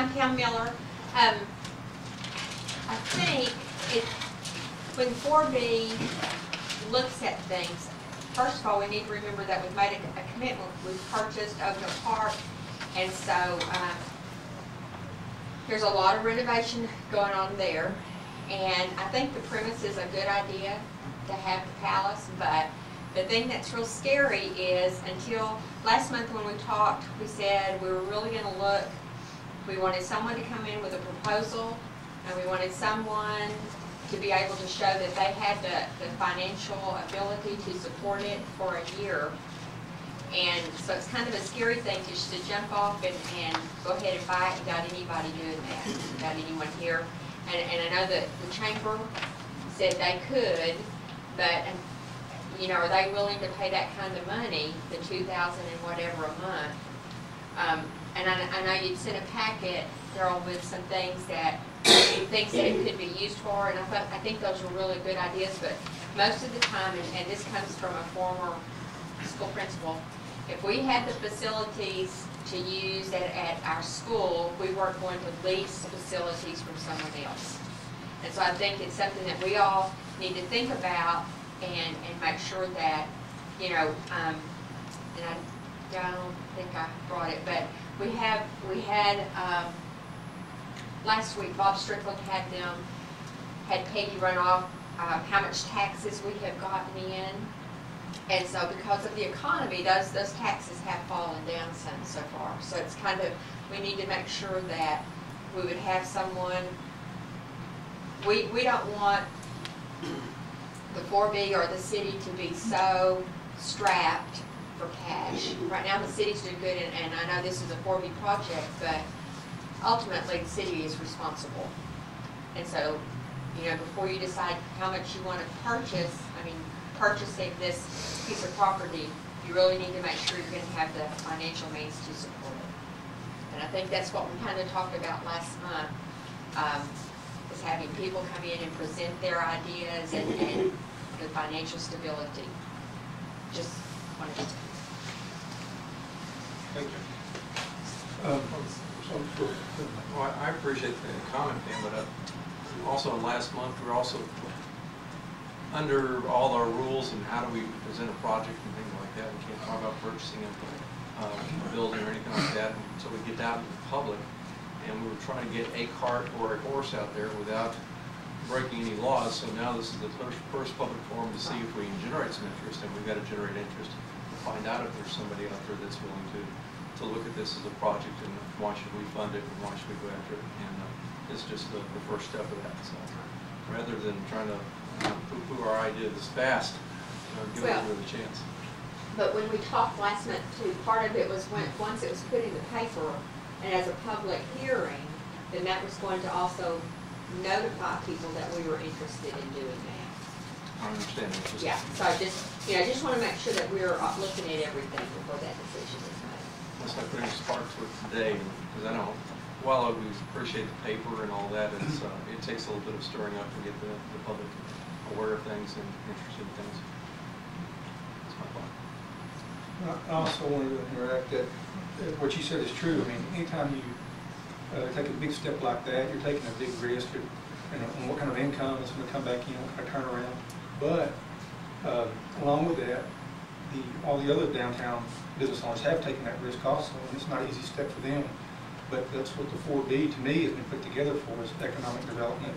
downtown Miller. I think when 4B looks at things, first of all, we need to remember that we've made a commitment. We've purchased Oakdale Park, and so there's a lot of renovation going on there. And I think the premise is a good idea to have the palace, but the thing that's real scary is until last month when we talked, we said we were really going to look, we wanted someone to come in with a proposal, and we wanted someone to be able to show that they had the financial ability to support it for a year. And so it's kind of a scary thing just to jump off and go ahead and buy it without anybody doing that, without anyone here. And I know that the chamber said they could, but you know, are they willing to pay that kind of money, the $2,000 and whatever a month? And I know you'd sent a packet, Daryl, with some things that it could be used for, and I think those were really good ideas. But most of the time, and this comes from a former school principal, if we had the facilities to use at our school, we weren't going to lease facilities from someone else. And so I think it's something that we all need to think about and make sure that, you know, and I don't think I brought it, but we had last week Bob Strickland had Peggy run off how much taxes we have gotten in. And so because of the economy, those taxes have fallen down some so far. So it's kind of, we need to make sure that we would have someone, we don't want the 4B or the city to be so strapped for cash. Right now the city's doing good, and I know this is a 4B project, but ultimately the city is responsible. And so, you know, before you decide how much you want to purchase, I mean, purchasing this piece of property, you really need to make sure you're going to have the financial means to support it. And I think that's what we kind of talked about last month, is having people come in and present their ideas and the financial stability. Just wanted to. Thank you. Well, I appreciate the comment, Dan, but also last month we were also under all our rules and how do we present a project and things like that. We can't talk about purchasing a building or anything like that until we get out to the public. And we were trying to get a cart or a horse out there without breaking any laws. So now this is the first public forum to see if we can generate some interest, and we've got to generate interest to find out if there's somebody out there that's willing to look at this as a project and why should we fund it and why should we go after it. And it's just the first step of that. So rather than trying to poo-poo our idea this fast, give it a chance. But when we talked last month too, part of it was once it was put in the paper and as a public hearing, then that was going to also notify people that we were interested in doing that. I understand. Yeah, so I just want to make sure that we're looking at everything before that decision is made. That's like putting sparks with today, because I know while we appreciate the paper and all that, it takes a little bit of stirring up to get the public aware of things and interested in things. That's my thought. I also wanted to interact that what you said is true. I mean, anytime you take a big step like that, you're taking a big risk on what kind of income is going to come back in, what kind of turnaround. But along with that, all the other downtown business owners have taken that risk also, and it's not an easy step for them. But that's what the 4B to me has been put together for, is economic development.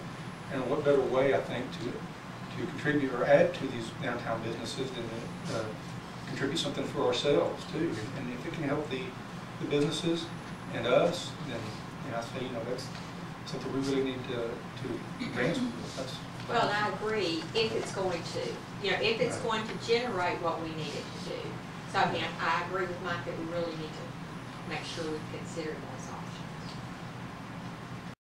And what better way, I think, to contribute or add to these downtown businesses than to contribute something for ourselves too. And if it can help the businesses and us, then I say, that's something we really need to advance with. Well, and I agree, if it's going to. If it's going to generate what we need it to do. So I agree with Mike that we really need to make sure we consider those all.